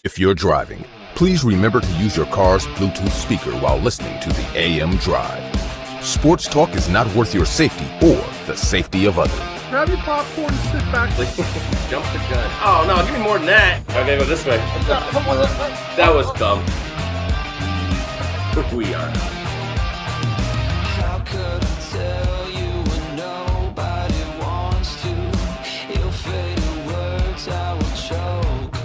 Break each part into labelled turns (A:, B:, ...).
A: If you're driving, please remember to use your car's Bluetooth speaker while listening to the AM Drive. Sports talk is not worth your safety or the safety of others.
B: Grab your popcorn and sit back.
C: Jump the gun. Oh, no, give me more than that. Okay, go this way. That was dumb. We are.
D: How could I tell you when nobody wants to? Your faded words I will choke.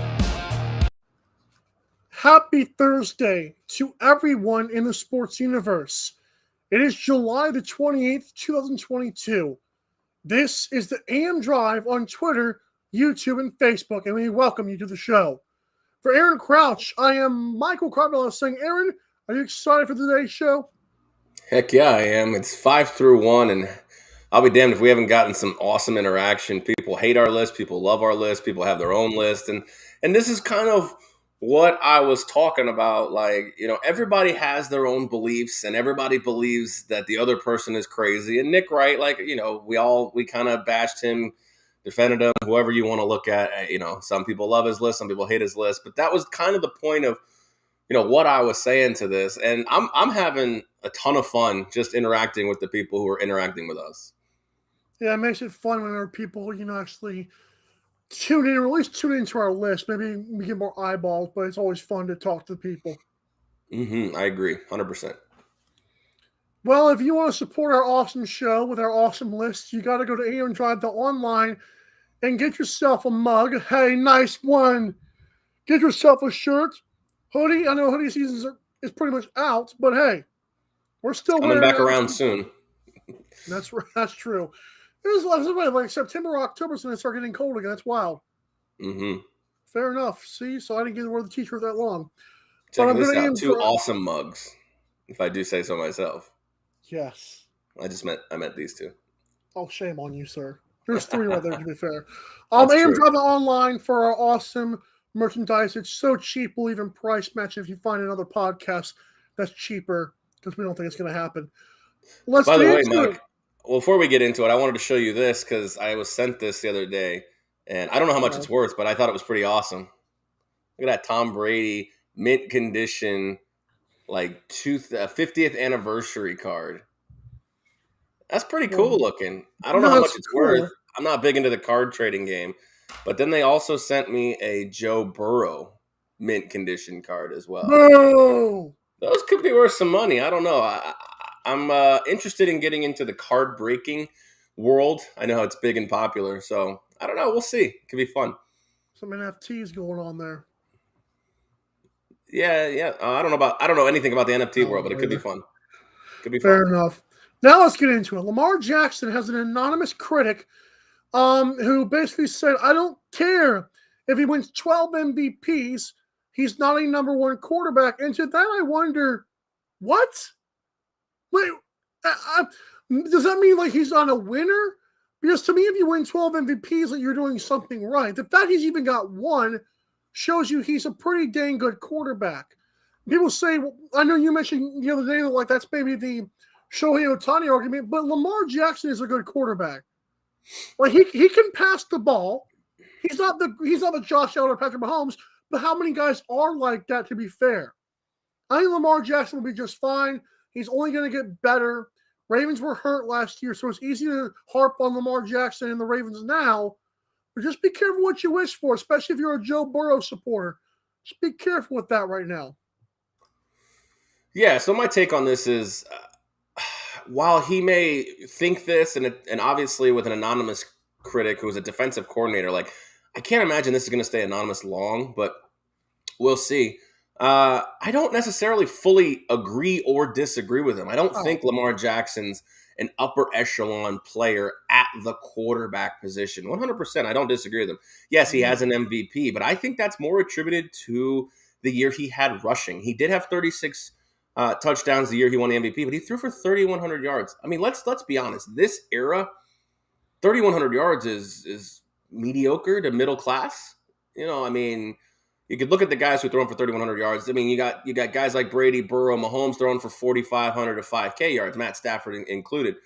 B: Happy Thursday to everyone in the sports universe. It is July the 28th, 2022. This is the AM Drive on Twitter, YouTube, and Facebook, and we welcome you to the show. For Aaron Crouch, I am Michael Carmelo saying, Aaron, are you excited for today's show?
C: Heck yeah, I am. It's 5 through 1, and I'll be damned if we haven't gotten some awesome interaction. People hate our list. People love our list. People have their own list. And this is kind of what I was talking about. Like, you know, everybody has their own beliefs, and everybody believes that the other person is crazy. And Nick Wright, like, you know, we kind of bashed him, defended him, whoever you want to look at. You know, some people love his list, some people hate his list. But that was kind of the point of, you know, what I was saying to this. And I'm having a ton of fun just interacting with the people who are interacting with us.
B: Yeah, it makes it fun when there are people, you know, actually tune in, or at least tune into our list. Maybe we get more eyeballs, but it's always fun to talk to people.
C: I agree, 100%.
B: Well, if you want to support our awesome show with our awesome list, you got to go to amdrive.online and get yourself a mug. Hey, nice one. Get yourself a shirt, hoodie. I know hoodie season is pretty much out, but hey, we're still
C: coming back around soon.
B: That's true. It's like September or October, so they start getting cold again. That's wild. Fair enough. See, so I didn't get to wear the t-shirt that long.
C: Check this out. Two awesome mugs, if I do say so myself.
B: Yes.
C: I meant these two.
B: Oh, shame on you, sir. There's 3 right there, to be fair. AM Drive online for our awesome merchandise. It's so cheap, we'll even price match if you find another podcast that's cheaper, because we don't think it's going to happen.
C: By the way, Mike, before we get into it, I wanted to show you this because I was sent this the other day, and I don't know how much it's worth, but I thought it was pretty awesome. Look at that Tom Brady mint condition, like 50th anniversary card. That's pretty cool looking. I don't know how much it's worth. I'm not big into the card trading game, but then they also sent me a Joe Burrow mint condition card as well.
B: No!
C: Those could be worth some money. I don't know. I'm interested in getting into the card breaking world. I know it's big and popular, so I don't know. We'll see. It could be fun.
B: Some NFTs going on there.
C: Yeah. I don't know anything about the NFT world, but it could be fun.
B: Fair enough. Now let's get into it. Lamar Jackson has an anonymous critic who basically said, I don't care if he wins 12 MVPs. He's not a number 1 quarterback. And to that, I wonder, what? Wait, does that mean like he's not a winner? Because to me, if you win 12 MVPs, like you're doing something right. The fact he's even got 1 shows you he's a pretty dang good quarterback. People say, I know you mentioned the other day that like that's maybe the Shohei Ohtani argument, but Lamar Jackson is a good quarterback. Like he can pass the ball. He's not the Josh Allen or Patrick Mahomes, but how many guys are like that, to be fair? I think Lamar Jackson will be just fine. He's only going to get better. Ravens were hurt last year, so it's easy to harp on Lamar Jackson and the Ravens now. But just be careful what you wish for, especially if you're a Joe Burrow supporter. Just be careful with that right now.
C: Yeah, so my take on this is, while he may think this, and obviously with an anonymous critic who is a defensive coordinator, like I can't imagine this is going to stay anonymous long, but we'll see. I don't necessarily fully agree or disagree with him. I don't think Lamar Jackson's an upper echelon player at the quarterback position. 100%. I don't disagree with him. Yes, he has an MVP, but I think that's more attributed to the year he had rushing. He did have 36 touchdowns the year he won the MVP, but he threw for 3,100 yards. I mean, let's be honest. This era, 3,100 yards is mediocre to middle class. You know, I mean, you could look at the guys who are throwing for 3,100 yards. I mean, you got guys like Brady, Burrow, Mahomes throwing for 4,500 to 5K yards, Matt Stafford included.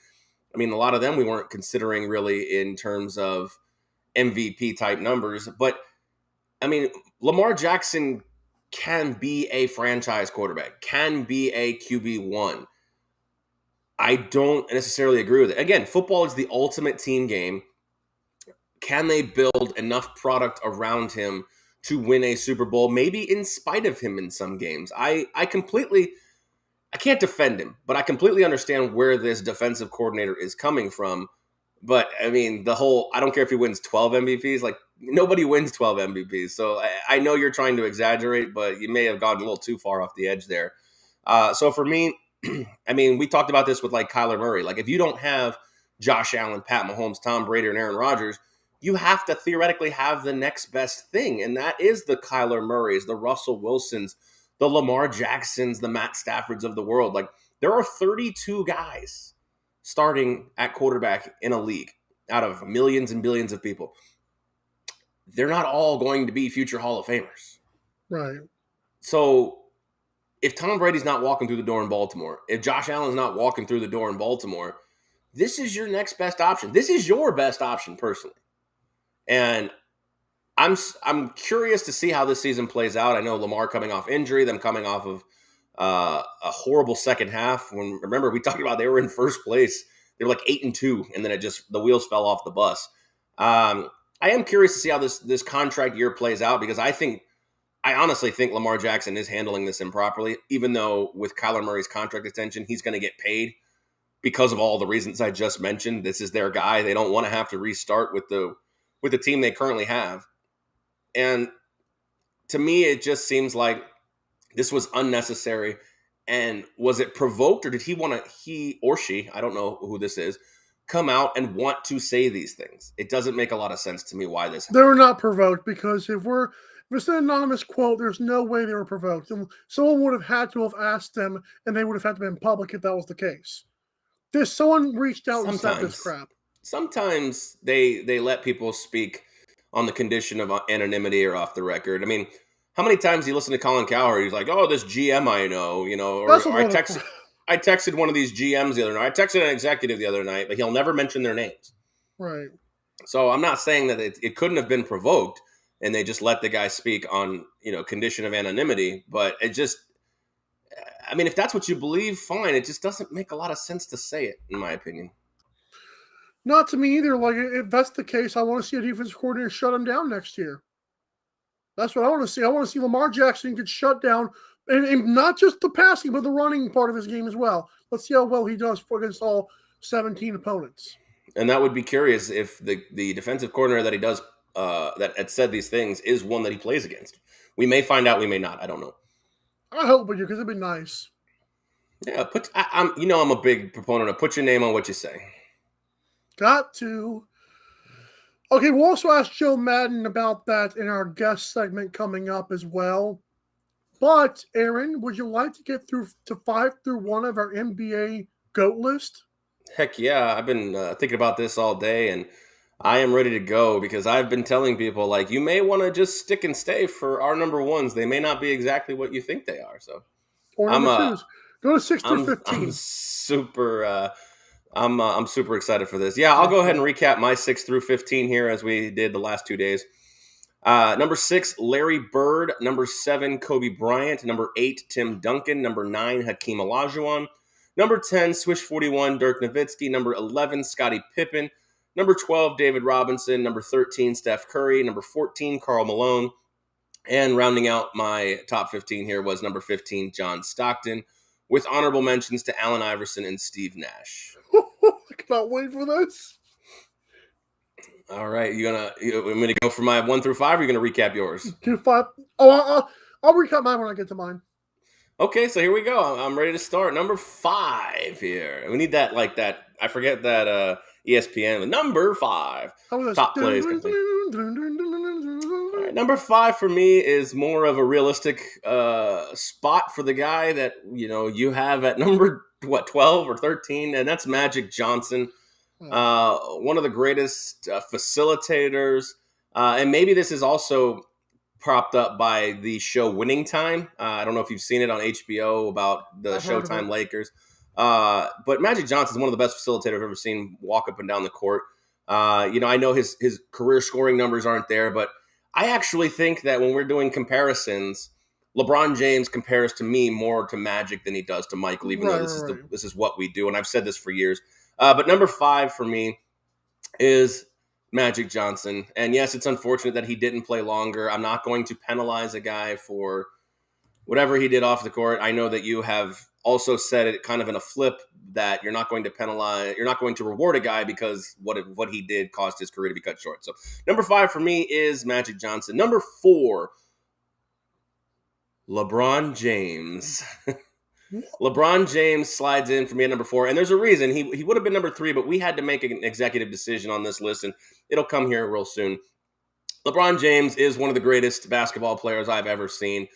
C: I mean, a lot of them we weren't considering really in terms of MVP type numbers. But I mean, Lamar Jackson can be a franchise quarterback, can be a QB1. I don't necessarily agree with it. Again, football is the ultimate team game. Can they build enough product around him to win a Super Bowl, maybe in spite of him in some games? I can't defend him, but I completely understand where this defensive coordinator is coming from. But I mean, I don't care if he wins 12 MVPs, like nobody wins 12 MVPs. So I know you're trying to exaggerate, but you may have gone a little too far off the edge there. So for me, I mean, we talked about this with like Kyler Murray. Like if you don't have Josh Allen, Pat Mahomes, Tom Brady, and Aaron Rodgers, you have to theoretically have the next best thing. And that is the Kyler Murrays, the Russell Wilsons, the Lamar Jacksons, the Matt Staffords of the world. Like there are 32 guys starting at quarterback in a league out of millions and billions of people. They're not all going to be future Hall of Famers.
B: Right.
C: So if Tom Brady's not walking through the door in Baltimore, if Josh Allen's not walking through the door in Baltimore, this is your next best option. This is your best option personally. And I'm curious to see how this season plays out. I know Lamar coming off injury, them coming off of a horrible second half. When remember we talked about they were in first place, they were like 8-2, and then the wheels fell off the bus. I am curious to see how this contract year plays out because I honestly think Lamar Jackson is handling this improperly. Even though with Kyler Murray's contract extension, he's going to get paid because of all the reasons I just mentioned. This is their guy. They don't want to have to restart with the team they currently have. And to me, it just seems like this was unnecessary. And was it provoked, or did he or she, I don't know who this is, come out and want to say these things? It doesn't make a lot of sense to me why this happened.
B: They were not provoked because if it's an anonymous quote, there's no way they were provoked. And someone would have had to have asked them, and they would have had to be in public if that was the case. Someone reached out and said this crap.
C: Sometimes they let people speak on the condition of anonymity or off the record. I mean, how many times do you listen to Colin Cowherd? He's like, "Oh, this GM I know," or I texted one of these GMs the other night. I texted an executive the other night, but he'll never mention their names.
B: Right.
C: So I'm not saying that it couldn't have been provoked and they just let the guy speak on, condition of anonymity. But it just, I mean, if that's what you believe, fine. It just doesn't make a lot of sense to say it, in my opinion.
B: Not to me either. Like, if that's the case, I want to see a defensive coordinator shut him down next year. That's what I want to see. I want to see Lamar Jackson get shut down, and not just the passing, but the running part of his game as well. Let's see how well he does against all 17 opponents.
C: And that would be curious if the defensive coordinator that he does that had said these things is one that he plays against. We may find out. We may not. I don't know.
B: I hope we do, because it'd be nice.
C: Yeah, I'm a big proponent of put your name on what you say.
B: Got to. Okay, we'll also ask Joe Madden about that in our guest segment coming up as well. But, Aaron, would you like to get through to 5 through 1 of our NBA GOAT list?
C: Heck yeah. I've been thinking about this all day, and I am ready to go because I've been telling people, like, you may want to just stick and stay for our number ones. They may not be exactly what you think they are. So,
B: or number twos. Go to 6 through 15.
C: I'm super excited for this. Yeah, I'll go ahead and recap my 6 through 15 here as we did the last 2 days. Number 6, Larry Bird. Number 7, Kobe Bryant. Number 8, Tim Duncan. Number 9, Hakeem Olajuwon. Number 10, Swish 41, Dirk Nowitzki. Number 11, Scottie Pippen. Number 12, David Robinson. Number 13, Steph Curry. Number 14, Karl Malone. And rounding out my top 15 here was number 15, John Stockton, with honorable mentions to Allen Iverson and Steve Nash.
B: I cannot wait for this.
C: All right, I'm going to go for my 1 through 5, or you're going to recap yours?
B: 2, 5. Oh, I'll recap mine when I get to mine.
C: Okay, so here we go. I'm ready to start. Number 5 here. We need that, like that. I forget that ESPN. Number 5. Top plays. All right, number 5 for me is more of a realistic spot for the guy that you have at number 12 or 13, and that's Magic Johnson. One of the greatest facilitators, and maybe this is also propped up by the show Winning Time. I don't know if you've seen it on HBO about the Showtime Lakers. But Magic Johnson is one of the best facilitators I've ever seen walk up and down the court. I know his career scoring numbers aren't there, but I actually think that when we're doing comparisons, LeBron James compares to me more to Magic than he does to Michael, even though this is what we do, and I've said this for years. But number 5 for me is Magic Johnson. And yes, it's unfortunate that he didn't play longer. I'm not going to penalize a guy for whatever he did off the court. I know that you have also said it kind of in a flip that you're not going to reward a guy because what he did caused his career to be cut short. So number 5 for me is Magic Johnson. Number 4, LeBron James. LeBron James slides in for me at number 4, and there's a reason. He would have been number 3, but we had to make an executive decision on this list, and it'll come here real soon. LeBron James is one of the greatest basketball players I've ever seen.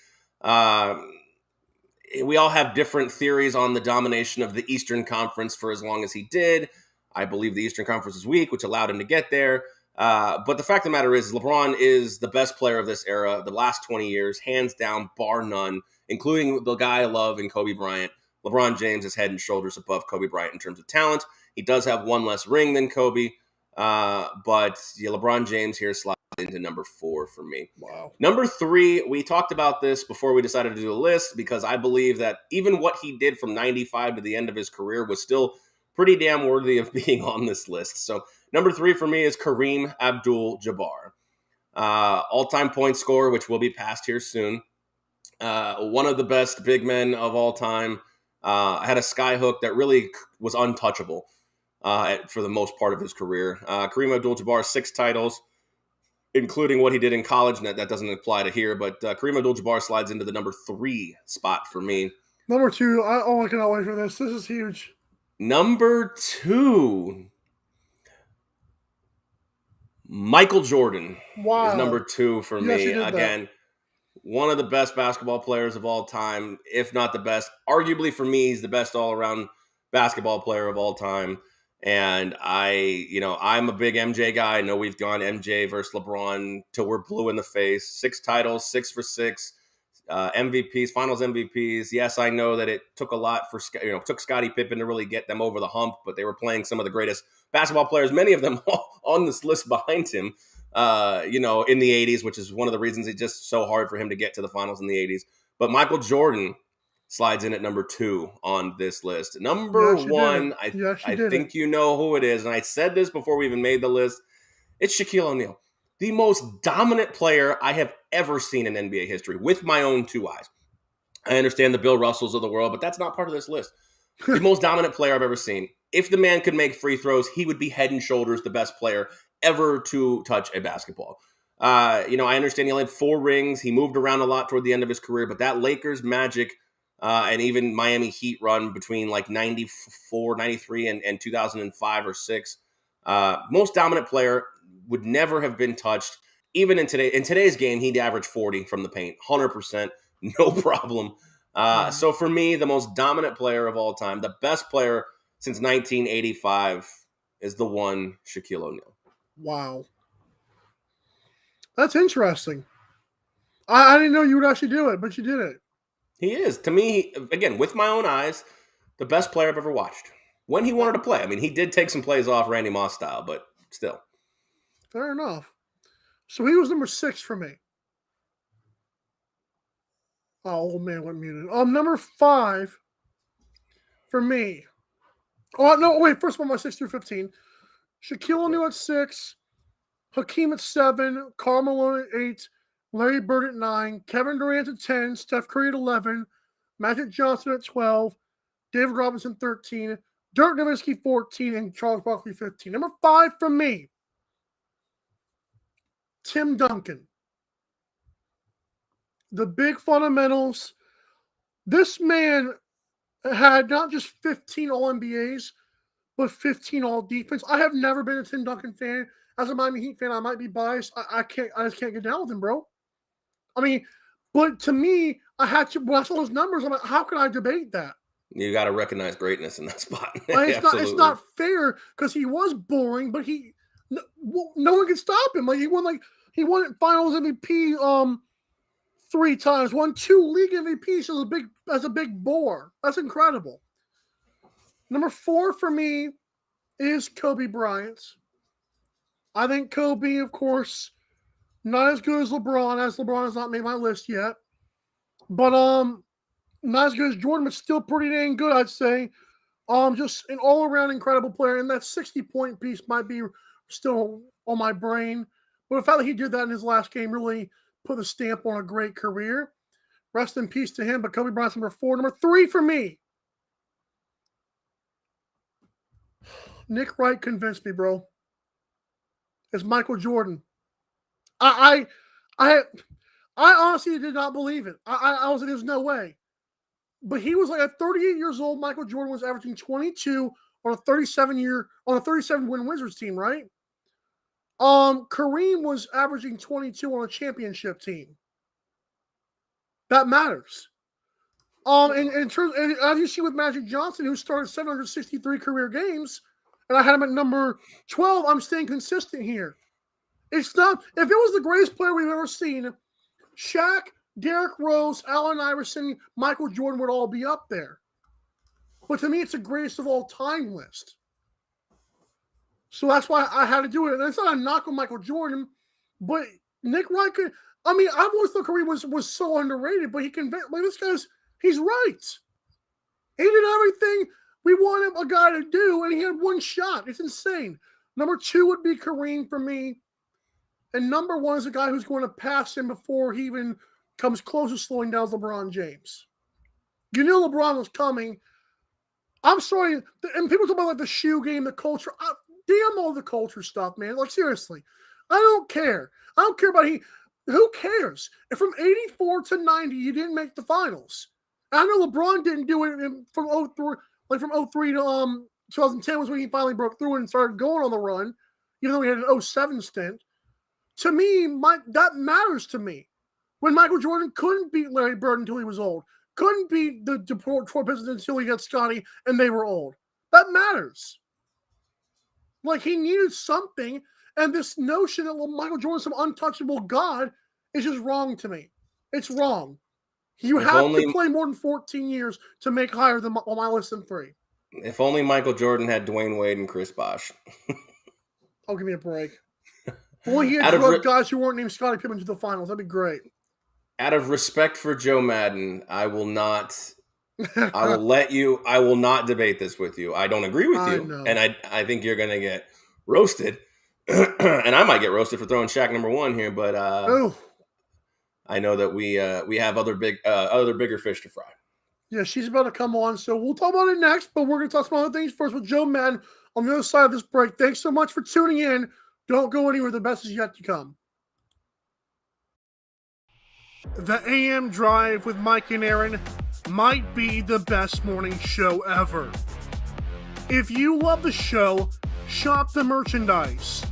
C: We all have different theories on the domination of the Eastern Conference for as long as he did. I believe the Eastern Conference is weak, which allowed him to get there. But the fact of the matter is LeBron is the best player of this era, the last 20 years, hands down, bar none, including the guy I love in Kobe Bryant. LeBron James is head and shoulders above Kobe Bryant in terms of talent. He does have one less ring than Kobe, but LeBron James here slides into number 4 for me.
B: Wow.
C: Number 3, we talked about this before we decided to do a list because I believe that even what he did from 95 to the end of his career was still pretty damn worthy of being on this list. So number 3 for me is Kareem Abdul-Jabbar. All-time point scorer, which will be passed here soon. One of the best big men of all time. Had a sky hook that really was untouchable for the most part of his career. Kareem Abdul-Jabbar, 6 titles, including what he did in college. And that doesn't apply to here, but Kareem Abdul-Jabbar slides into the number 3 spot for me.
B: Number 2, I cannot wait for this. This is huge.
C: Number 2, Michael Jordan is number 2 for me. Again, one of the best basketball players of all time, if not the best. Arguably for me, he's the best all-around basketball player of all time. And I'm a big MJ guy. I know we've gone MJ versus LeBron till we're blue in the face. 6 titles, 6 for 6. MVPs, finals MVPs. Yes, I know that it took a lot for took Scottie Pippen to really get them over the hump, but they were playing some of the greatest basketball players, many of them on this list behind him, in the 80s, which is one of the reasons it's just so hard for him to get to the finals in the 80s. But Michael Jordan slides in at number 2 on this list. Number 1, I think you know who it is, and I said this before we even made the list. It's Shaquille O'Neal. The most dominant player I have ever seen in NBA history with my own 2 eyes. I understand the Bill Russells of the world, but that's not part of this list. The most dominant player I've ever seen. If the man could make free throws, he would be head and shoulders the best player ever to touch a basketball. I understand he only had 4 rings. He moved around a lot toward the end of his career, but that Lakers Magic and even Miami Heat run between like 94, 93 and 2005 or 6. Most dominant player, would never have been touched. Even in today's game, he'd average 40 from the paint, 100%, no problem. So for me, the most dominant player of all time, the best player since 1985 is the one Shaquille O'Neal.
B: Wow. That's interesting. I didn't know you would actually do it, but you did it.
C: He is, to me, again, with my own eyes, the best player I've ever watched. When he wanted to play. I mean, he did take some plays off Randy Moss style, but still.
B: Fair enough. So he was number 6 for me. Oh, old man went muted. Number 5 for me. Oh, no, wait. First one, my 6 through 15. Shaquille O'Neal at 6. Hakeem at 7. Karl Malone at 8. Larry Bird at 9. Kevin Durant at 10. Steph Curry at 11. Magic Johnson at 12. David Robinson 13. Dirk Nowitzki 14. And Charles Barkley 15. Number 5 for me. Tim Duncan. The big fundamentals. This man had not just 15 All-NBAs, but 15 All-Defense. I have never been a Tim Duncan fan. As a Miami Heat fan, I might be biased. I just can't get down with him, bro. I mean, but to me, I had to, when I saw those numbers, I'm like, how can I debate that?
C: You got to recognize greatness in that spot.
B: It's not fair because he was boring, but no one can stop him. Like he won Finals MVP 3 times, won 2 league MVPs as a big bore. That's incredible. Number 4 for me is Kobe Bryant. I think Kobe, of course, not as good as LeBron has not made my list yet. But not as good as Jordan, but still pretty dang good, I'd say. Just an all-around incredible player, and that 60-point piece might be still on my brain. But the fact that he did that in his last game really put a stamp on a great career. Rest in peace to him, but Kobe Bryant's number 4. Number 3 for me. Nick Wright convinced me, bro. It's Michael Jordan. I honestly did not believe it. I was like, there's no way. But he was like at 38 years old. Michael Jordan was averaging 22 on a 37-win Wizards team, right? Kareem was averaging 22 on a championship team. That matters. In terms, as you see with Magic Johnson, who started 763 career games, and I had him at number 12, I'm staying consistent here. It's not, if it was the greatest player we've ever seen, Shaq, Derrick Rose, Allen Iverson, Michael Jordan would all be up there. But to me, it's the greatest of all time list. So that's why I had to do it. And it's not a knock on Michael Jordan, but Nick Wright could. I mean, I've always thought Kareem was so underrated, but he convinced. Like, this guy's, he's right. He did everything we wanted a guy to do, and he had one shot. It's insane. Number 2 would be Kareem for me. And number 1 is a guy who's going to pass him before he even comes close to slowing down LeBron James. You knew LeBron was coming. I'm sorry. And people talk about like the shoe game, the culture. Damn all the culture stuff, man. Like, seriously. I don't care. I don't care about who cares? If from 84 to 90, you didn't make the finals. And I know LeBron didn't do it from 03, like from 03 to 2010 was when he finally broke through and started going on the run, even though he had an 07 stint. To me, that matters to me. When Michael Jordan couldn't beat Larry Bird until he was old, couldn't beat the Detroit Pistons until he got Scotty and they were old. That matters. Like, he needed something, and this notion that Michael Jordan's some untouchable god is just wrong to me. It's wrong. You have to play more than 14 years to make higher than on my list than 3.
C: If only Michael Jordan had Dwayne Wade and Chris Bosh.
B: Oh, give me a break. If only he had drugged guys who weren't named Scottie Pippen to the finals. That'd be great.
C: Out of respect for Joe Madden, I will not debate this with you. I don't agree with you. And I think you're going to get roasted. And I might get roasted for throwing Shaq number 1 here, but I know that we have other bigger fish to fry.
B: Yeah, she's about to come on, so we'll talk about it next, but we're going to talk some other things first with Joe Madden on the other side of this break. Thanks so much for tuning in. Don't go anywhere. The best is yet to come. The AM Drive with Mike and Aaron might be the best morning show ever. If you love the show, shop the merchandise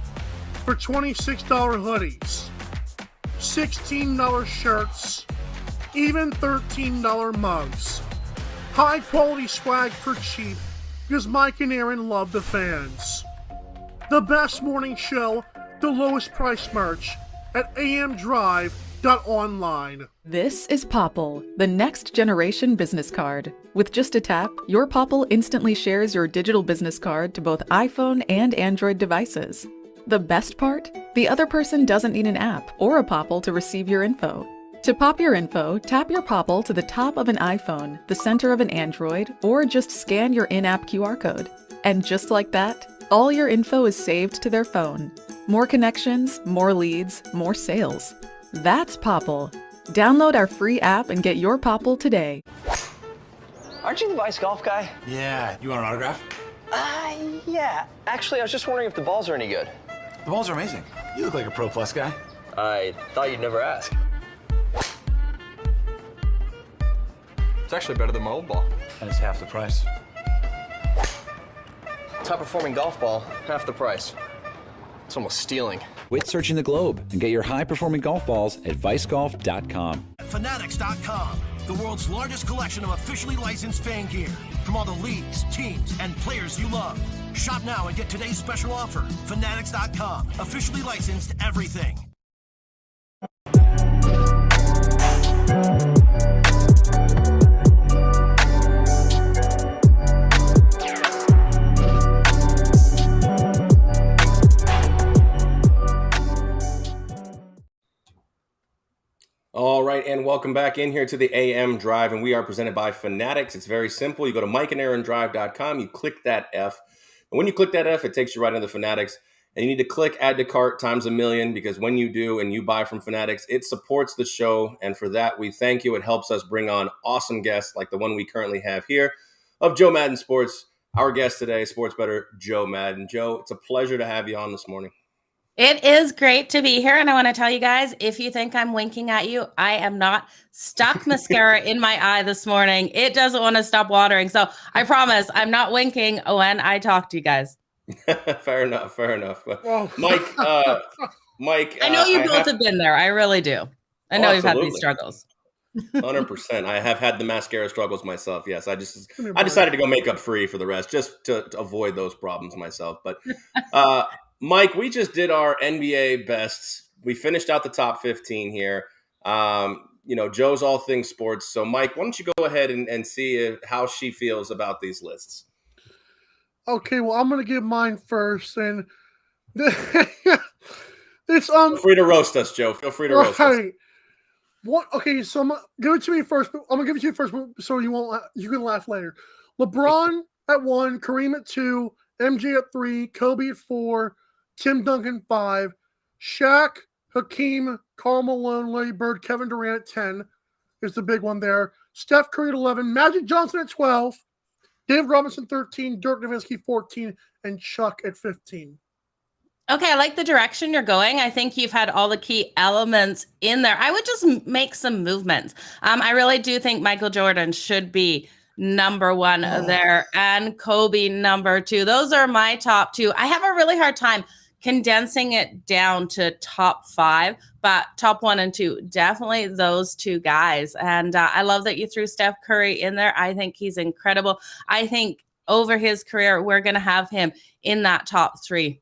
B: for $26 hoodies, $16 shirts, even $13 mugs. High quality swag for cheap because Mike and Aaron love the fans. The best morning show, the lowest price merch at amdrive.online.
E: This is Popple, the next generation business card. With just a tap, your Popple instantly shares your digital business card to both iPhone and Android devices. The best part? The other person doesn't need an app or a Popple to receive your info. To pop your info, tap your Popple to the top of an iPhone, the center of an Android, or just scan your in-app QR code. And just like that, all your info is saved to their phone. More connections, more leads, more sales. That's Popple. Download our free app and get your Popple today.
F: Aren't you the Vice Golf guy?
G: Yeah. You want an autograph?
F: Yeah. Actually, I was just wondering if the balls are any good.
G: The balls are amazing. You look like a Pro Plus guy.
F: I thought you'd never ask. It's actually better than my old ball.
G: And it's half the price.
F: Top performing golf ball, half the price. It's almost stealing.
H: Quit searching the globe and get your high-performing golf balls at vicegolf.com.
I: Fanatics.com, the world's largest collection of officially licensed fan gear from all the leagues, teams, and players you love. Shop now and get today's special offer. Fanatics.com, officially licensed everything.
C: right, and welcome back in here to the AM Drive, and we are presented by Fanatics. It's very simple. You go to mikeandaarondrive.com, you click that F, and when you click that F, it takes you right into Fanatics, and you need to click Add to Cart times a million, because when you do and you buy from Fanatics, it supports the show, and for that, we thank you. It helps us bring on awesome guests like the one we currently have here of Joe Madden Sports. Our guest today, sports bettor Joe Madden. Joe, it's a pleasure to have you on this morning.
J: It is great to be here. And I want to tell you guys, if you think I'm winking at you, I am not. Stuck mascara in my eye this morning. It doesn't want to stop watering. So I promise I'm not winking when I talk to you guys.
C: Fair enough. Mike,
J: I know you both have been there. I really do. I know you've had these struggles.
C: 100%. I have had the mascara struggles myself. Yes, I decided to go makeup free for the rest, just to avoid those problems myself. But Mike, we just did our NBA bests. We finished out the top 15 here. Joe's all things sports. So, Mike, why don't you go ahead and see how she feels about these lists?
B: Okay, well, I'm going to give mine first. And it's
C: Feel free to roast us, Joe. Feel free to roast us.
B: What? Okay, so give it to me first. I'm going to give it to you first so you can laugh later. LeBron at 1, Kareem at 2, MJ at 3, Kobe at 4, Tim Duncan 5, Shaq, Hakeem, Karl Malone, Larry Bird, Kevin Durant at 10 is the big one there. Steph Curry at 11, Magic Johnson at 12, Dave Robinson 13, Dirk Nowitzki 14, and Chuck at 15.
J: Okay, I like the direction you're going. I think you've had all the key elements in there. I would just make some movements. I really do think Michael Jordan should be number 1 there and Kobe number 2. Those are my top 2. I have a really hard time condensing it down to top 5, but top 1 and 2, definitely those 2 guys. And I love that you threw Steph Curry in there. I think he's incredible. I think over his career, we're going to have him in that top 3.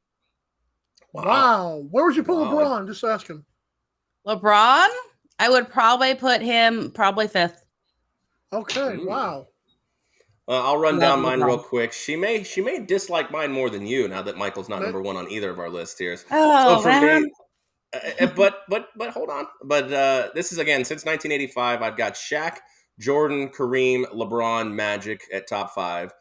B: Wow. Where would you put LeBron? Just asking.
J: LeBron? I would probably put him 5th.
B: Okay. Wow.
C: I'll run down mine real quick. She may dislike mine more than you now that Michael's not number 1 on either of our lists here.
J: Oh,
C: so for me, but hold on. But this is, again, since 1985, I've got Shaq, Jordan, Kareem, LeBron, Magic at top 5.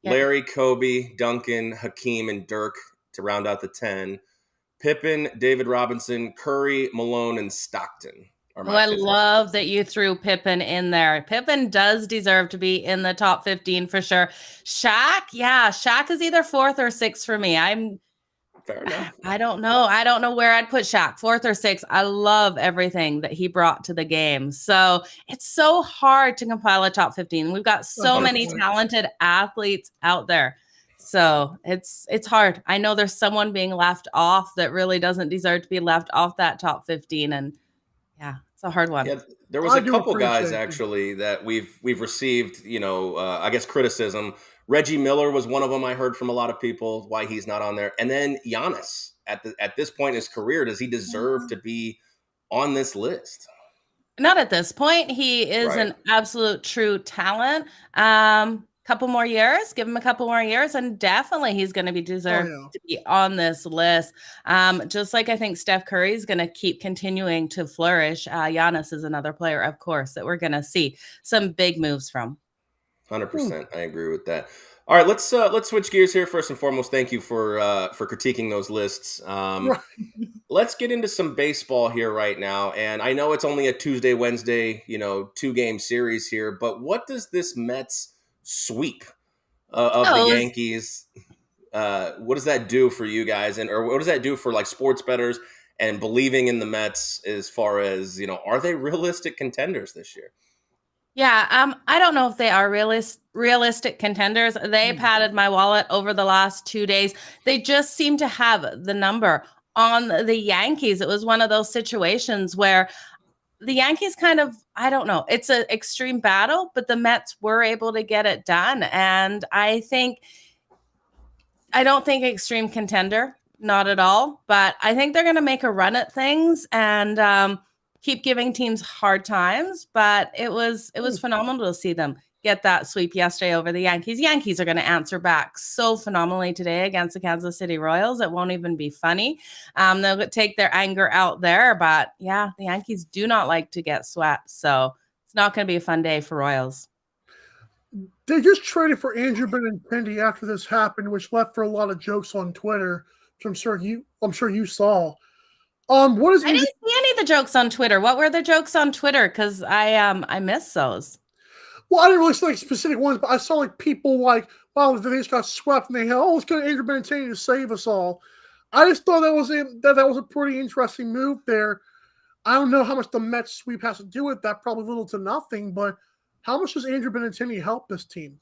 C: Yeah. Larry, Kobe, Duncan, Hakeem, and Dirk to round out the 10. Pippen, David Robinson, Curry, Malone, and Stockton.
J: I love that you threw Pippen in there. Pippen does deserve to be in the top 15 for sure. Shaq is either 4th or 6th for me.
C: Fair enough.
J: I don't know where I'd put Shaq, 4th or 6th. I love everything that he brought to the game. So it's so hard to compile a top 15. We've got so many talented athletes out there. So it's hard. I know there's someone being left off that really doesn't deserve to be left off that top 15. And yeah, it's a hard one.
C: Yeah, there was a couple guys actually that we've received, I guess criticism. Reggie Miller was one of them. I heard from a lot of people why he's not on there. And then Giannis at this point in his career, does he deserve to be on this list?
J: Not at this point. He is an absolute true talent. Couple more years, give him a couple more years, and definitely he's going to be deserved to be on this list. Just like I think Steph Curry is going to keep continuing to flourish. Giannis is another player, of course, that we're going to see some big moves from.
C: 100%. I agree with that. All right, let's switch gears here. First and foremost, thank you for critiquing those lists. Let's get into some baseball here right now. And I know it's only a Tuesday, Wednesday, 2-game series here, but what does this Mets sweep of the Yankees, what does that do for you guys, or what does that do for like sports bettors and believing in the Mets as far as, are they realistic contenders this year?
J: Yeah, I don't know if they are realistic contenders. They padded my wallet over the last 2 days. They just seem to have the number on the Yankees. It was one of those situations where the Yankees kind of, I don't know, it's an extreme battle, but the Mets were able to get it done. And I don't think extreme contender, not at all, but I think they're going to make a run at things and keep giving teams hard times. But it was phenomenal to see them get that sweep yesterday over the Yankees. Yankees are going to answer back so phenomenally today against the Kansas City Royals. It won't even be funny. They'll take their anger out there. But yeah, the Yankees do not like to get swept. So it's not going to be a fun day for Royals.
B: They just traded for Andrew Benintendi after this happened, which left for a lot of jokes on Twitter, which I'm sure you saw. What is
J: I didn't see any of the jokes on Twitter. What were the jokes on Twitter? Because I missed those.
B: Well, I didn't really see like specific ones, but I saw like people like, wow, they just got swept, and they had, let's get Andrew Benintendi to save us all. I just thought that was a pretty interesting move there. I don't know how much the Mets sweep has to do with that. Probably little to nothing. But how much does Andrew Benintendi help this team?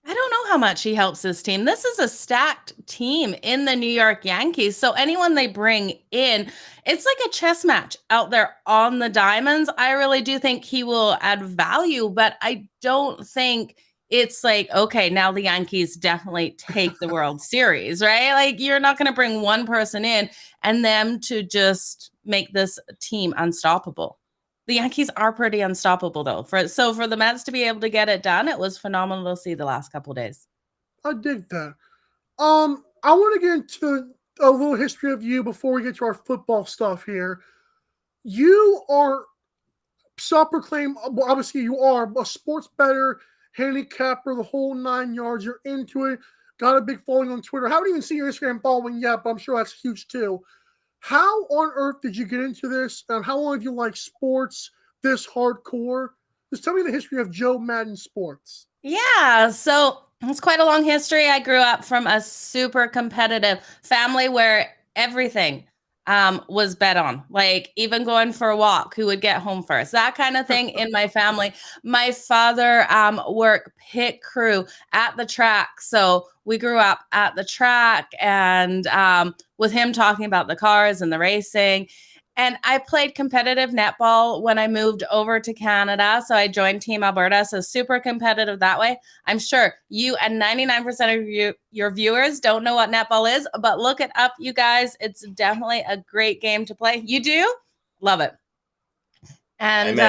J: I don't know how much he helps this team. This is a stacked team in the New York Yankees. So anyone they bring in, it's like a chess match out there on the diamonds. I really do think he will add value, but I don't think it's like, okay, now the Yankees definitely take the World Series, right? Like you're not going to bring one person in and them to just make this team unstoppable. The Yankees are pretty unstoppable, though. For the Mets to be able to get it done, it was phenomenal to see the last couple of days.
B: I dig that. I want to get into a little history of you before we get to our football stuff here. You are self-proclaimed, well, obviously you are a sports bettor, handicapper, the whole 9 yards. You're into it. Got a big following on Twitter. Haven't even seen your Instagram following yet, but I'm sure that's huge too. How on earth did you get into this? And how long have you liked sports this hardcore? Just tell me the history of Joe Madden Sports.
J: Yeah, so it's quite a long history. I grew up from a super competitive family where everything was bet on, like even going for a walk, who would get home first, that kind of thing in my family. My father worked pit crew at the track. So we grew up at the track and with him talking about the cars and the racing. And I played competitive netball when I moved over to Canada. So I joined Team Alberta. So super competitive that way. I'm sure you and 99% of your viewers don't know what netball is, but look it up, you guys. It's definitely a great game to play. You do? Love it. And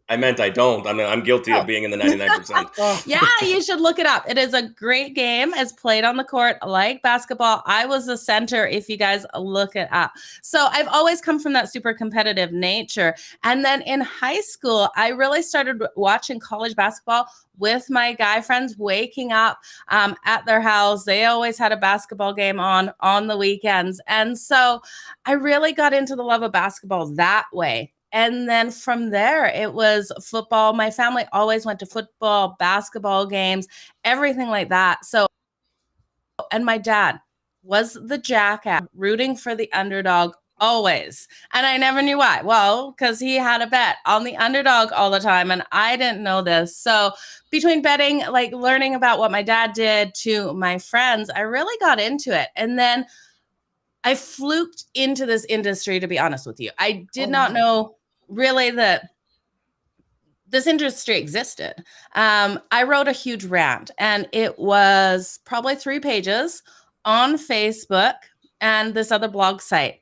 C: I meant I don't. I mean, I'm guilty of being in the 99%.
J: Yeah, you should look it up. It is a great game. It's played on the court like basketball. I was a center, if you guys look it up. So I've always come from that super competitive nature. And then in high school, I really started watching college basketball with my guy friends, waking up at their house. They always had a basketball game on the weekends. And so I really got into the love of basketball that way. And then from there, it was football. My family always went to football, basketball games, everything like that. So, and my dad was the jackass, rooting for the underdog always. And I never knew why. Well, because he had a bet on the underdog all the time. And I didn't know this. So between betting, like learning about what my dad did to my friends, I really got into it. And then I fluked into this industry, to be honest with you. I did not know really that this industry existed. I wrote a huge rant, and it was probably 3 pages on Facebook and this other blog site.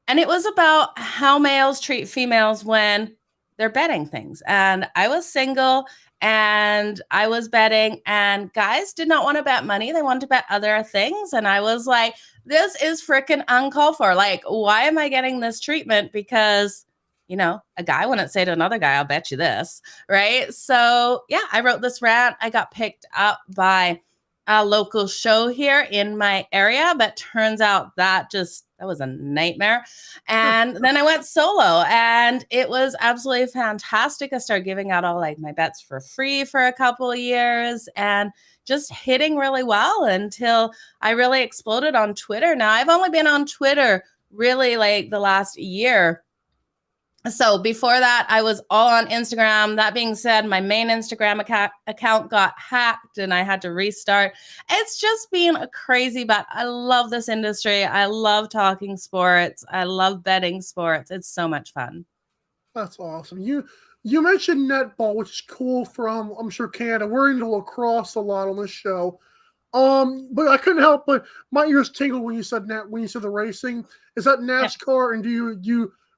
J: And it was about how males treat females when they're betting things. And I was single and I was betting, and guys did not want to bet money. They wanted to bet other things. And I was like, this is freaking uncalled for. Like, why am I getting this treatment? Because, you know, a guy wouldn't say to another guy, I'll bet you this, right? So yeah, I wrote this rant. I got picked up by a local show here in my area, but turns out that was a nightmare. And then I went solo, and it was absolutely fantastic. I started giving out all like my bets for free for a couple of years and just hitting really well until I really exploded on Twitter. Now I've only been on Twitter really like the last year. So before that, I was all on Instagram. That being said, my main Instagram account got hacked and I had to restart. It's just been crazy, but I love this industry. I love talking sports. I love betting sports. It's so much fun.
B: That's awesome. You mentioned netball, which is cool from, I'm sure, Canada. We're into lacrosse a lot on this show. But I couldn't help but my ears tingled when you said the racing. Is that NASCAR? And do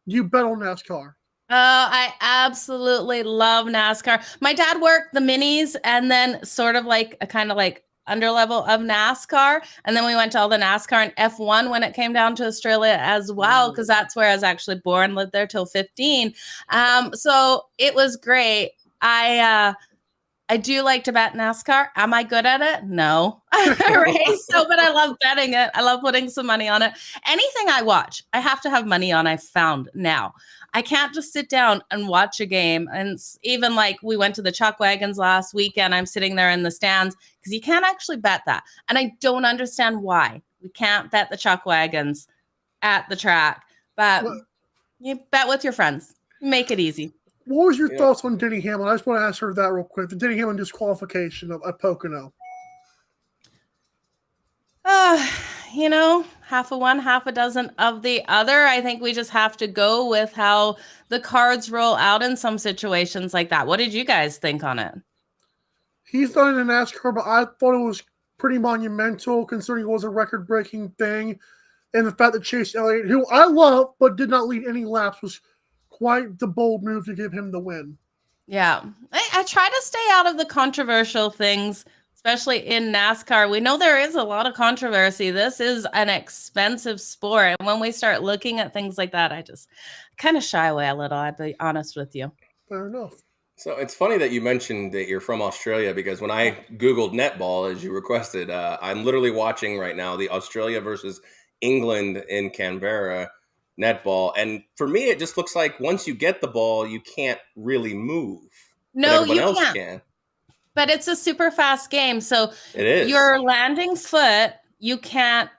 B: you bet on NASCAR?
J: I absolutely love NASCAR. My dad worked the minis and then sort of like a kind of like underlevel of NASCAR. And then we went to all the NASCAR and F1 when it came down to Australia as well, because that's where I was actually born, lived there till 15. So it was great. I do like to bet NASCAR. Am I good at it? No. Right. So, but I love betting it. I love putting some money on it. Anything I watch, I have to have money on. I've found now. I can't just sit down and watch a game. And even like we went to the Chuck Wagons last weekend, I'm sitting there in the stands because you can't actually bet that. And I don't understand why we can't bet the Chuck Wagons at the track, but you bet with your friends. Make it easy.
B: What was your thoughts on Denny Hamlin? I just want to ask her that real quick. The Denny Hamlin disqualification at Pocono.
J: Half of one, half a dozen of the other. I think we just have to go with how the cards roll out in some situations like that. What did you guys think on it?
B: He's done it in NASCAR, but I thought it was pretty monumental considering it was a record-breaking thing. And the fact that Chase Elliott, who I love but did not lead any laps, was quite the bold move to give him the win.
J: Yeah. I try to stay out of the controversial things, especially in NASCAR. We know there is a lot of controversy. This is an expensive sport. And when we start looking at things like that, I just kind of shy away a little, I'll be honest with you.
B: Fair enough.
C: So it's funny that you mentioned that you're from Australia, because when I Googled netball, as you requested, I'm literally watching right now the Australia versus England in Canberra netball. And for me, it just looks like once you get the ball, you can't really move.
J: No, you can't. But it's a super fast game. So
C: it is.
J: Your landing foot, you can't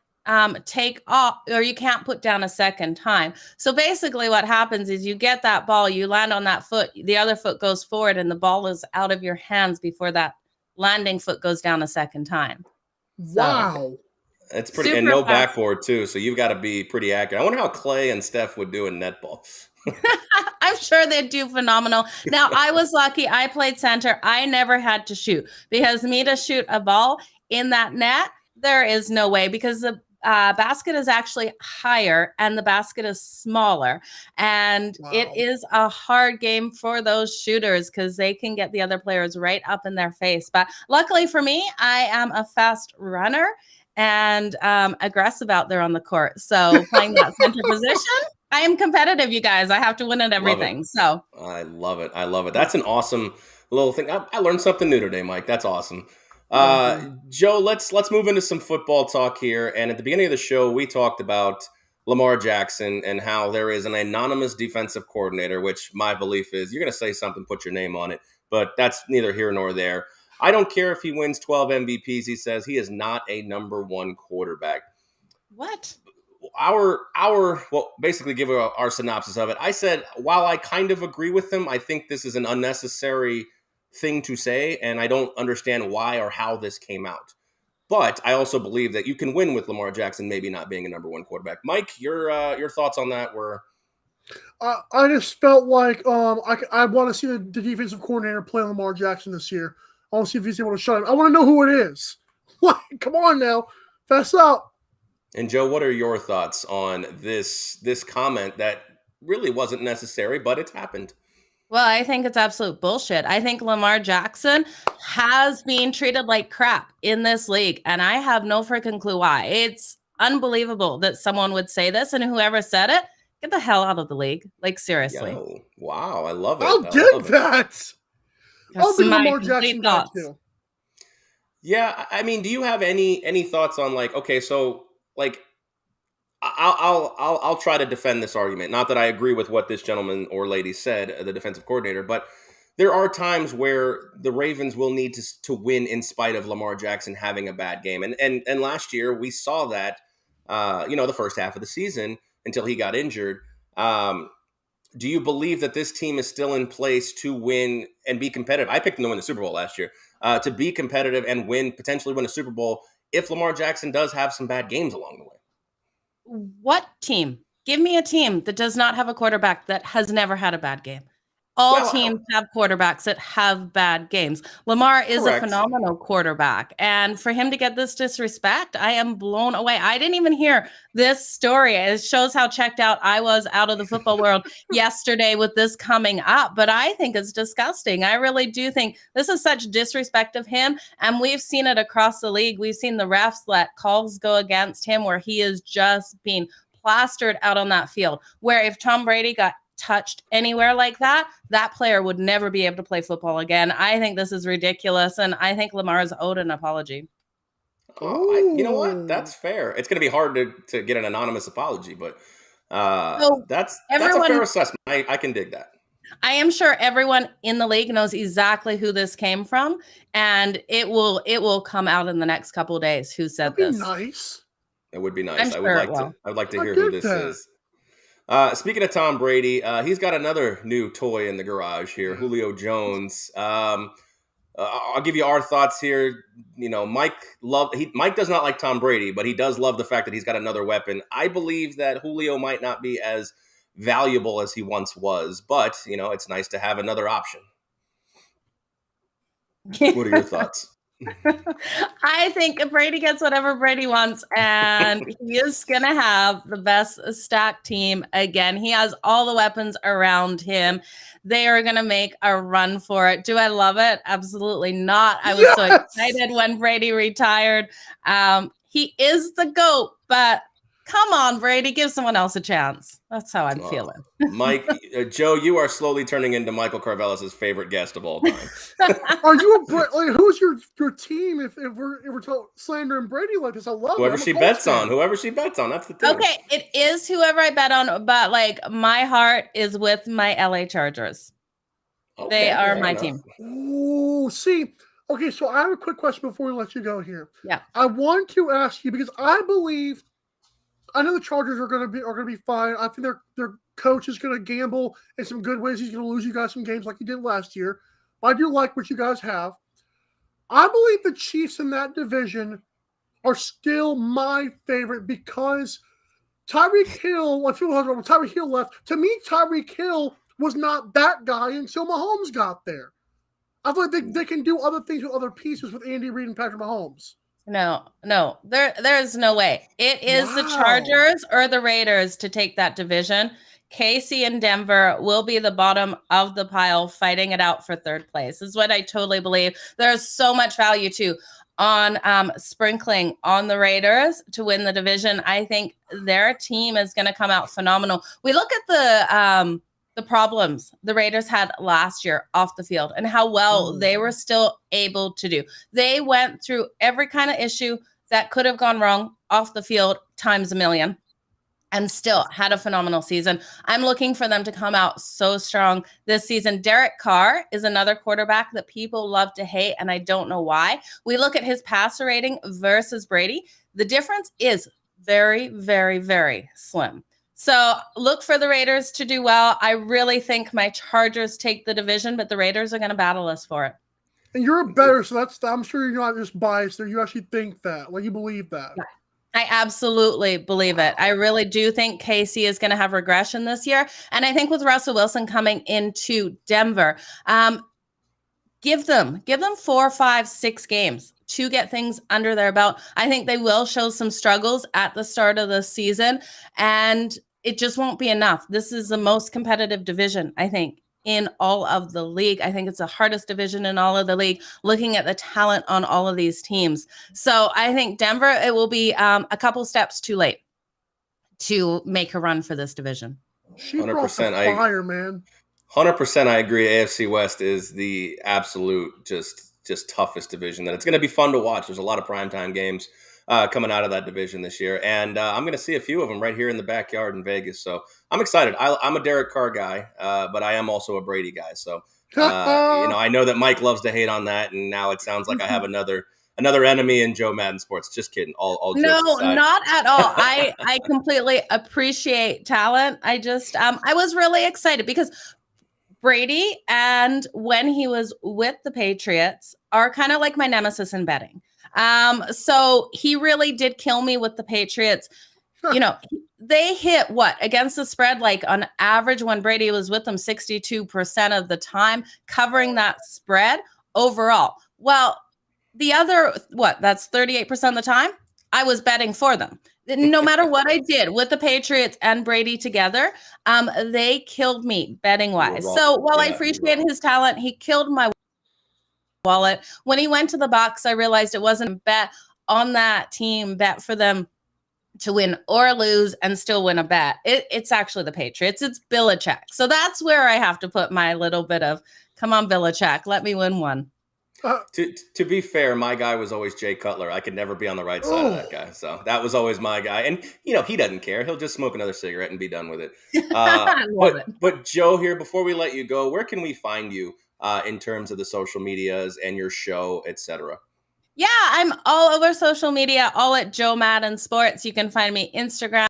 J: take off, or you can't put down a second time. So basically what happens is you get that ball, you land on that foot, the other foot goes forward, and the ball is out of your hands before that landing foot goes down a second time.
B: Wow.
C: It's pretty, and no backboard too. So you've got to be pretty accurate. I wonder how Clay and Steph would do in netball.
J: I'm sure they'd do phenomenal. Now, I was lucky. I played center. I never had to shoot, because me to shoot a ball in that net, there is no way, because the basket is actually higher and the basket is smaller. And it is a hard game for those shooters because they can get the other players right up in their face. But luckily for me, I am a fast runner and aggressive out there on the court. So playing that center position, I am competitive, you guys. I have to win at everything. So
C: I love it. I love it. That's an awesome little thing. I learned something new today, Mike. That's awesome. Joe, let's move into some football talk here. And at the beginning of the show, we talked about Lamar Jackson and how there is an anonymous defensive coordinator, which my belief is you're going to say something, put your name on it. But that's neither here nor there. I don't care if he wins 12 MVPs. He says he is not a number one quarterback.
J: What?
C: Basically give our synopsis of it. I said, while I kind of agree with him, I think this is an unnecessary thing to say, and I don't understand why or how this came out. But I also believe that you can win with Lamar Jackson maybe not being a number one quarterback. Mike, your thoughts on that were?
B: I just felt like I want to see the defensive coordinator play Lamar Jackson this year. I want to see if he's able to shut him. I want to know who it is. Come on now, fess up.
C: And Joe, what are your thoughts on this comment that really wasn't necessary, but it's happened?
J: Well, I think it's absolute bullshit. I think Lamar Jackson has been treated like crap in this league, and I have no freaking clue why. It's unbelievable that someone would say this, and whoever said it, get the hell out of the league. Like, seriously.
C: Yo, wow, I love it.
B: I'll dig that. I'll be Lamar Jackson guy too.
C: Yeah, I mean, do you have any thoughts on okay, so I'll try to defend this argument. Not that I agree with what this gentleman or lady said, the defensive coordinator, but there are times where the Ravens will need to win in spite of Lamar Jackson having a bad game. And last year we saw that, the first half of the season until he got injured. Do you believe that this team is still in place to win and be competitive? I picked them to win the Super Bowl last year, to be competitive and potentially win a Super Bowl if Lamar Jackson does have some bad games along the way.
J: What team? Give me a team that does not have a quarterback that has never had a bad game. All teams have quarterbacks that have bad games. Lamar is
C: Correct.
J: a phenomenal quarterback. And for him to get this disrespect, I am blown away. I didn't even hear this story. It shows how checked out I was out of the football world yesterday with this coming up. But I think it's disgusting. I really do think this is such disrespect of him. And we've seen it across the league. We've seen the refs let calls go against him where he is just being plastered out on that field. Where if Tom Brady got touched anywhere like that, that player would never be able to play football again. I think this is ridiculous, and I think Lamar is owed an apology.
C: You know what? That's fair. It's going to be hard to get an anonymous apology, but that's a fair assessment. I can dig that.
J: I am sure everyone in the league knows exactly who this came from, and it will come out in the next couple of days who said this.
B: Nice.
C: It would be nice.
J: I
C: would like to hear who this is. Speaking of Tom Brady, he's got another new toy in the garage here, Julio Jones. I'll give you our thoughts here. You know, Mike does not like Tom Brady, but he does love the fact that he's got another weapon. I believe that Julio might not be as valuable as he once was, but, you know, it's nice to have another option. What are your thoughts?
J: I think if Brady gets whatever Brady wants, and he is going to have the best stacked team again. He has all the weapons around him. They are going to make a run for it. Do I love it? Absolutely not. I was so excited when Brady retired. He is the GOAT, but come on, Brady, give someone else a chance. That's how I'm feeling.
C: Mike, Joe, you are slowly turning into Michael Carvelis' favorite guest of all time.
B: Are you who's your team? If we're slandering Brady like this, I love
C: whoever she bets on. Whoever she bets on, that's the thing.
J: Okay, it is whoever I bet on, but like my heart is with my LA Chargers. Okay, they are my team.
B: Oh, see. Okay, so I have a quick question before we let you go here.
J: Yeah,
B: I want to ask you because I know the Chargers are going to be fine. I think their coach is going to gamble in some good ways. He's going to lose you guys some games like he did last year. But I do like what you guys have. I believe the Chiefs in that division are still my favorite because Tyreek Hill, Tyreek Hill left. To me, Tyreek Hill was not that guy until Mahomes got there. I feel like they can do other things with other pieces with Andy Reid and Patrick Mahomes.
J: No, there's no way. It is the Chargers or the Raiders to take that division. KC and Denver will be the bottom of the pile fighting it out for third place. Is what I totally believe. There's so much value too on sprinkling on the Raiders to win the division. I think their team is going to come out phenomenal. We look at the problems the Raiders had last year off the field and how well they were still able to do. They went through every kind of issue that could have gone wrong off the field times a million and still had a phenomenal season. I'm looking for them to come out so strong this season. Derek Carr is another quarterback that people love to hate, and I don't know why. We look at his passer rating versus Brady. The difference is very, very, very slim. So look for the Raiders to do well. I really think my Chargers take the division, but the Raiders are going to battle us for it.
B: And you're a better, so I'm sure you're not just biased there. You actually think that, like you believe that.
J: I absolutely believe it. I really do think KC is going to have regression this year. And I think with Russell Wilson coming into Denver, give them 4, 5, 6 games to get things under their belt. I think they will show some struggles at the start of the season, and it just won't be enough. This is the most competitive division, I think, in all of the league. I think it's the hardest division in all of the league, looking at the talent on all of these teams. So I think Denver, it will be a couple steps too late to make a run for this division.
B: She brought the fire, man.
C: 100% I agree. AFC West is the absolute just toughest division. And it's going to be fun to watch. There's a lot of primetime games coming out of that division this year. And I'm going to see a few of them right here in the backyard in Vegas. So I'm excited. I'm a Derek Carr guy, but I am also a Brady guy. So, I know that Mike loves to hate on that. And now it sounds like I have another enemy in Joe Madden Sports. Just kidding. All
J: no, not at all. I completely appreciate talent. I just, I was really excited because Brady, and when he was with the Patriots, are kind of like my nemesis in betting. So he really did kill me with the Patriots. they hit what against the spread, like on average when Brady was with them 62% of the time, covering that spread overall. Well, the other, that's 38% of the time, I was betting for them. No matter what I did with the Patriots and Brady together, they killed me betting wise. So while I appreciate his talent, he killed my wallet. When he went to the Bucs, I realized it wasn't a bet on that team, bet for them to win or lose and still win a bet. It's actually the Patriots. It's Belichick. So that's where I have to put my little bit of, come on, Belichick, let me win one.
C: To be fair, my guy was always Jay Cutler. I could never be on the right side of that guy. So that was always my guy. And, he doesn't care. He'll just smoke another cigarette and be done with it.
J: I love it.
C: But Joe here, before we let you go, where can we find you in terms of the social medias and your show, etc.?
J: Yeah, I'm all over social media, all at Joe Madden Sports. You can find me Instagram,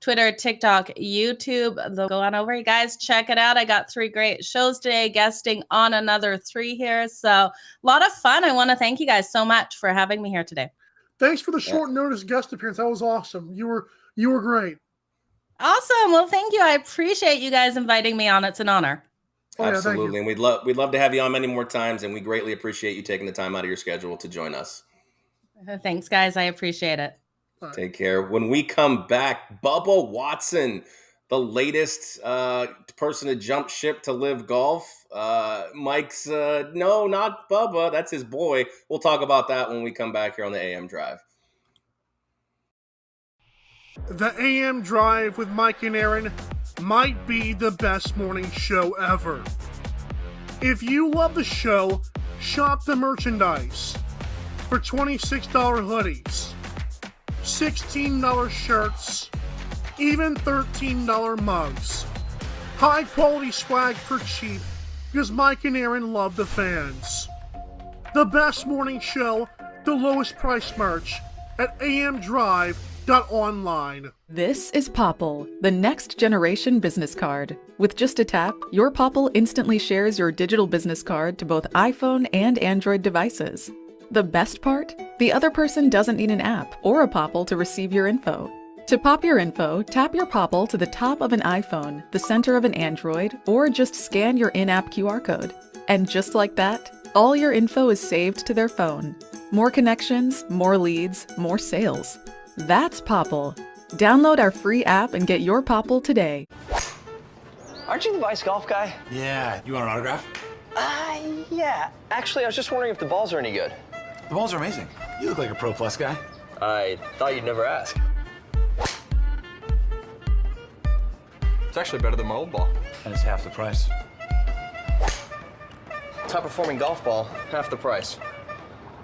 J: Twitter, TikTok, YouTube. Go on over, you guys. Check it out. I got 3 great shows today, guesting on another 3 here. So a lot of fun. I want to thank you guys so much for having me here today.
B: Thanks for the short notice guest appearance. That was awesome. You were great.
J: Awesome. Well, thank you. I appreciate you guys inviting me on. It's an honor.
B: Oh, yeah,
C: absolutely. And we'd love to have you on many more times, and we greatly appreciate you taking the time out of your schedule to join us.
J: Thanks, guys. I appreciate it.
C: Take care. When we come back, Bubba Watson, the latest person to jump ship to live golf. Mike's, no, not Bubba. That's his boy. We'll talk about that when we come back here on the AM Drive.
B: The AM Drive with Mike and Aaron might be the best morning show ever. If you love the show, shop the merchandise for $26 hoodies, $16 shirts, even $13 mugs. High quality swag for cheap because Mike and Aaron love the fans. The best morning show, the lowest price merch at amdrive.online.
E: This is Popple, the next generation business card. With just a tap, your Popple instantly shares your digital business card to both iPhone and Android devices. The best part? The other person doesn't need an app or a Popple to receive your info. To pop your info, tap your Popple to the top of an iPhone, the center of an Android, or just scan your in-app QR code. And just like that, all your info is saved to their phone. More connections, more leads, more sales. That's Popple. Download our free app and get your Popple today.
F: Aren't you the Vice Golf guy?
G: Yeah, you want an autograph?
F: Yeah. Actually, I was just wondering if the balls are any good.
G: The balls are amazing. You look like a Pro Plus guy.
F: I thought you'd never ask. It's actually better than my old ball.
G: And it's half the price.
F: Top performing golf ball, half the price.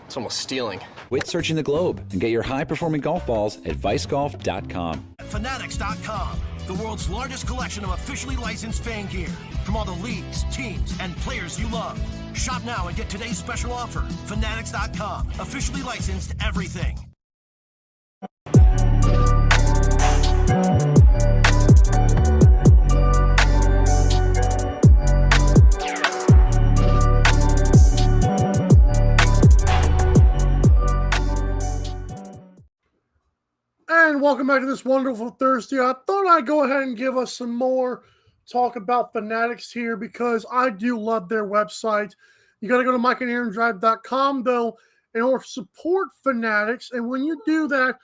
F: It's almost stealing.
H: Quit searching the globe and get your high-performing golf balls at vicegolf.com.
I: Fanatics.com, the world's largest collection of officially licensed fan gear from all the leagues, teams, and players you love. Shop now and get today's special offer. Fanatics.com, officially licensed everything.
B: And welcome back to this wonderful Thursday. I thought I'd go ahead and give us some more talk about Fanatics here because I do love their website. You got to go to mikeandaarondrive.com though in order to support Fanatics. And when you do that,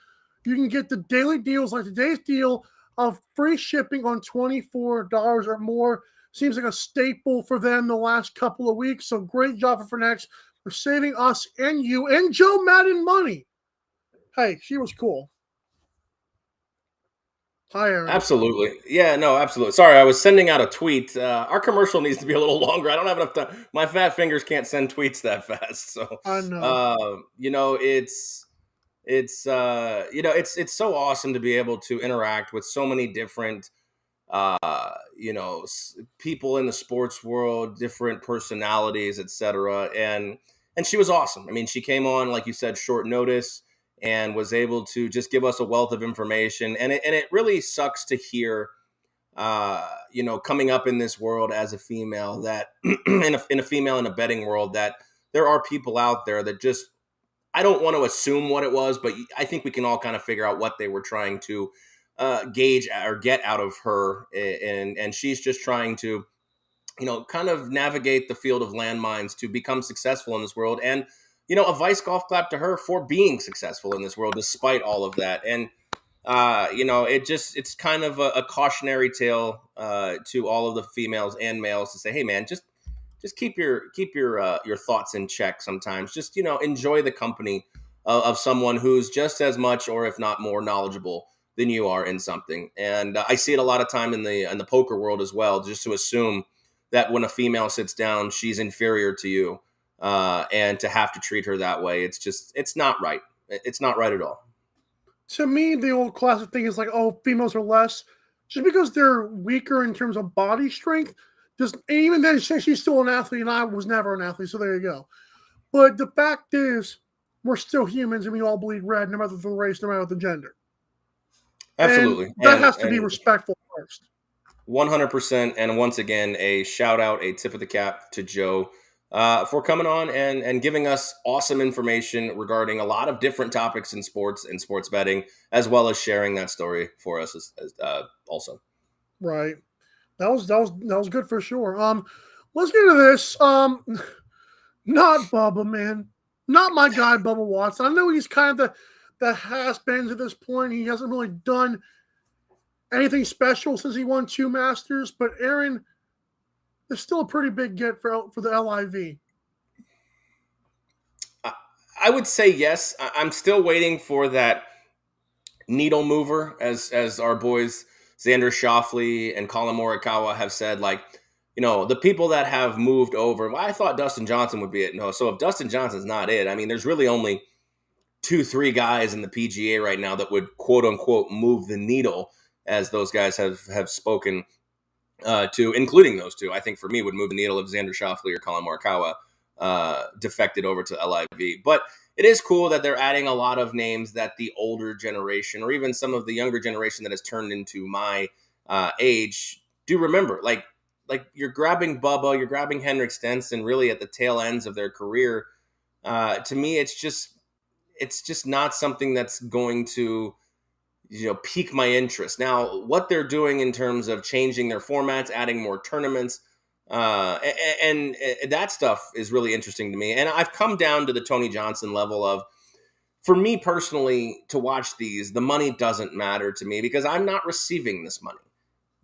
B: you can get the daily deals like today's deal of free shipping on $24 or more. Seems like a staple for them the last couple of weeks. So great job for Fanatics for saving us and you and Joe Madden money. Hey, she was cool. Hi, Aaron.
C: Absolutely. Yeah, no, absolutely. Sorry, I was sending out a tweet. Our commercial needs to be a little longer. I don't have enough time. My fat fingers can't send tweets that fast. So
B: I know.
C: It's so awesome to be able to interact with so many different people in the sports world, different personalities, etc. And she was awesome. I mean, she came on, like you said, short notice, and was able to just give us a wealth of information. And it really sucks to hear, coming up in this world as a female that in a female in a betting world, that there are people out there that just, I don't want to assume what it was, but I think we can all kind of figure out what they were trying to gauge or get out of her, and she's just trying to, kind of navigate the field of landmines to become successful in this world. And, a vice golf clap to her for being successful in this world, despite all of that. And, it's kind of a cautionary tale to all of the females and males to say, hey man, just keep your thoughts in check sometimes. Just, enjoy the company of someone who's just as much, or if not more, knowledgeable than you are in something. And I see it a lot of time in the poker world as well, just to assume that when a female sits down, she's inferior to you, and to have to treat her that way. It's not right. It's not right at all.
B: To me, the old classic thing is like, oh, females are less. Just because they're weaker in terms of body strength, and even then, she's still an athlete, and I was never an athlete, so there you go. But the fact is, we're still humans, and we all bleed red, no matter the race, no matter the gender.
C: Absolutely.
B: And that has to be respectful first.
C: 100%. And once again, a shout out, a tip of the cap to Joe for coming on and giving us awesome information regarding a lot of different topics in sports and sports betting, as well as sharing that story for us also.
B: Right. That was good for sure. Let's get into this. Not Bubba, man. Not my guy, Bubba Watson. I know he's kind of the has-beens at this point. He hasn't really done anything special since he won 2 Masters, but Aaron, it's still a pretty big get for the LIV.
C: I would say yes. I'm still waiting for that needle mover, as our boys Xander Schauffele and Colin Morikawa have said. Like, the people that have moved over. Well, I thought Dustin Johnson would be it. No, so if Dustin Johnson's not it, I mean, there's really only 2-3 guys in the PGA right now that would quote unquote move the needle, as those guys have spoken to, including those two. I think for me would move the needle if Xander Schauffele or Colin Morikawa defected over to LIV. But it is cool that they're adding a lot of names that the older generation, or even some of the younger generation that has turned into my age, do remember. Like you're grabbing Bubba, you're grabbing Henrik Stenson, really at the tail ends of their career. To me, it's just not something that's going to pique my interest. Now, what they're doing in terms of changing their formats, adding more tournaments, and that stuff is really interesting to me. And I've come down to the Tony Johnson level of, for me personally, to watch these, the money doesn't matter to me because I'm not receiving this money.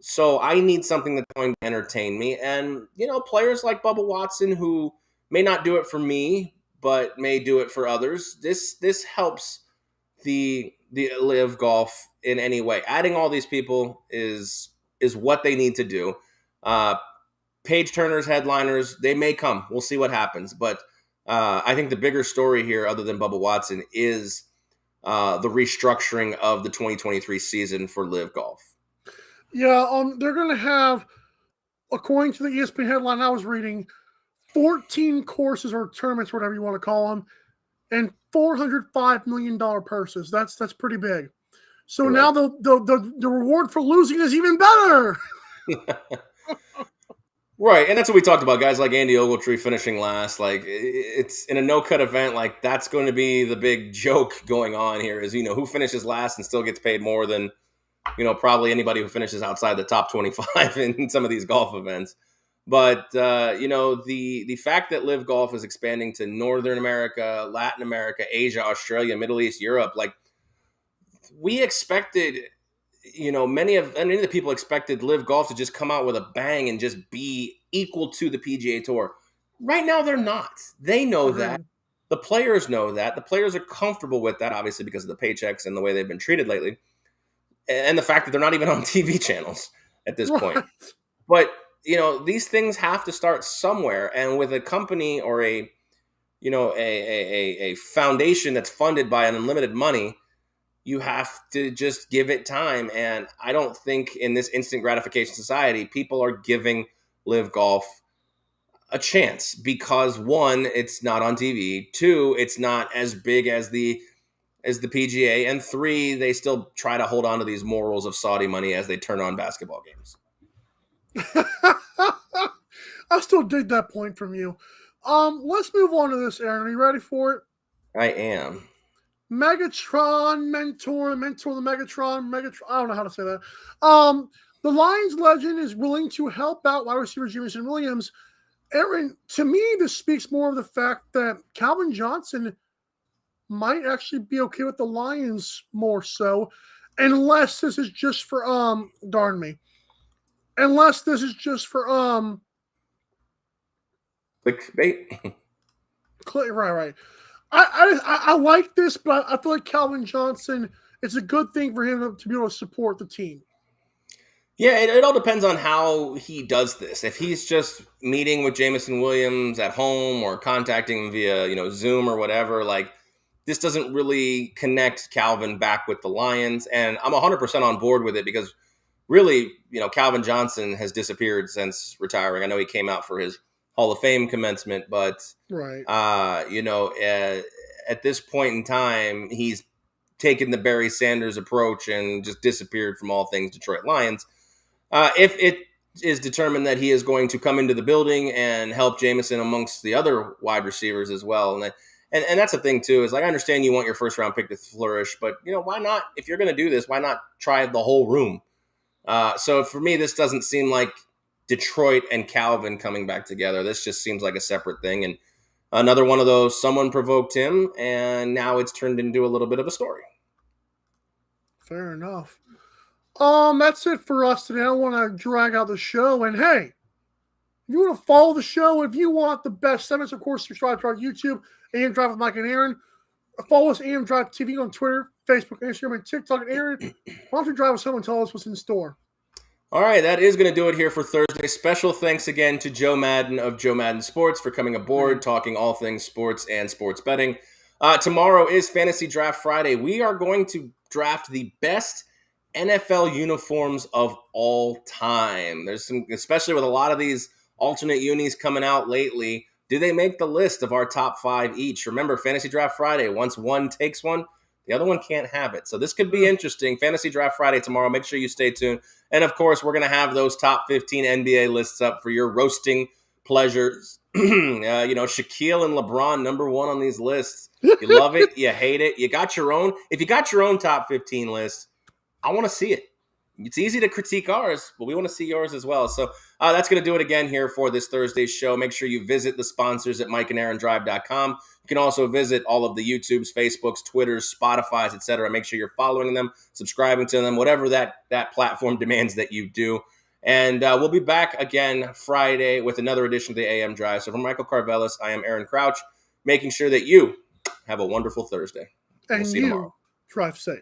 C: So I need something that's going to entertain me. And, players like Bubba Watson, who may not do it for me, but may do it for others, this helps the live golf in any way. Adding all these people is what they need to do. Page turners, headliners, they may come. We'll see what happens. But I think the bigger story here, other than Bubba Watson, is the restructuring of the 2023 season for live golf.
B: Yeah, they're going to have, according to the ESPN headline I was reading, 14 courses or tournaments, whatever you want to call them, and $405 million purses. That's pretty big. So
C: Right.
B: Now the reward for losing is even better.
C: Right, and that's what we talked about. Guys like Andy Ogletree finishing last. Like, it's in a no-cut event. Like, that's going to be the big joke going on here is, who finishes last and still gets paid more than, probably anybody who finishes outside the top 25 in some of these golf events. But, the fact that live golf is expanding to Northern America, Latin America, Asia, Australia, Middle East, Europe, like, we expected, many of the people expected live golf to just come out with a bang and just be equal to the PGA Tour. Right now, they're not. They know that. The players know that. The players are comfortable with that, obviously, because of the paychecks and the way they've been treated lately. And the fact that they're not even on TV channels at this point. But, these things have to start somewhere. And with a company or a foundation that's funded by an unlimited money, you have to just give it time. And I don't think in this instant gratification society, people are giving live golf a chance because, one, it's not on TV. 2, it's not as big as the PGA. And 3, they still try to hold on to these morals of Saudi money as they turn on basketball games.
B: I still dig that point from you. Let's move on to this, Aaron. Are you ready for it?
C: I am.
B: Megatron mentor the Megatron. I don't know how to say that. The Lions legend is willing to help out wide receiver Jameson Williams. Aaron, to me, this speaks more of the fact that Calvin Johnson might actually be okay with the Lions more so, unless this is just for
C: Clickbait.
B: Right. I like this, but I feel like Calvin Johnson, it's a good thing for him to be able to support the team.
C: Yeah, it all depends on how he does this. If he's just meeting with Jameson Williams at home or contacting him via, Zoom or whatever, like this doesn't really connect Calvin back with the Lions. And I'm 100% on board with it because really, Calvin Johnson has disappeared since retiring. I know he came out for his Hall of Fame commencement, but
B: right.
C: At this point in time, he's taken the Barry Sanders approach and just disappeared from all things Detroit Lions. If it is determined that he is going to come into the building and help Jameson amongst the other wide receivers as well, and that's the thing too, is like I understand you want your first round pick to flourish, but why not? If you're going to do this, why not try the whole room? So for me, this doesn't seem like Detroit and Calvin coming back together. This just seems like a separate thing, and another one of those. Someone provoked him, and now it's turned into a little bit of a story.
B: Fair enough. That's it for us today. I don't want to drag out the show. And hey, if you want to follow the show, if you want the best segments, of course, subscribe to our YouTube, AM Drive with Mike and Aaron. Follow us, AM Drive TV on Twitter, Facebook, Instagram, and TikTok. And Aaron, why don't you drive us home and tell us what's in store?
C: All right, that is going to do it here for Thursday. Special thanks again to Joe Madden of Joe Madden Sports for coming aboard, talking all things sports and sports betting. Tomorrow is Fantasy Draft Friday. We are going to draft the best NFL uniforms of all time. There's some, especially with a lot of these alternate unis coming out lately. Do they make the list of our top 5 each? Remember, Fantasy Draft Friday, once one takes one, the other one can't have it. So this could be interesting. Fantasy Draft Friday tomorrow. Make sure you stay tuned. And, of course, we're going to have those top 15 NBA lists up for your roasting pleasures. Shaquille and LeBron, number 1 on these lists. You love it. You hate it. You got your own. If you got your own top 15 list, I want to see it. It's easy to critique ours, but we want to see yours as well. So that's going to do it again here for this Thursday's show. Make sure you visit the sponsors at MikeandAaronDrive.com. You can also visit all of the YouTubes, Facebooks, Twitters, Spotifys, etc. Make sure you're following them, subscribing to them, whatever that platform demands that you do. And we'll be back again Friday with another edition of the AM Drive. So from Michael Carvelis, I am Aaron Crouch, making sure that you have a wonderful Thursday.
B: And
C: we'll see you tomorrow.
B: Drive safe.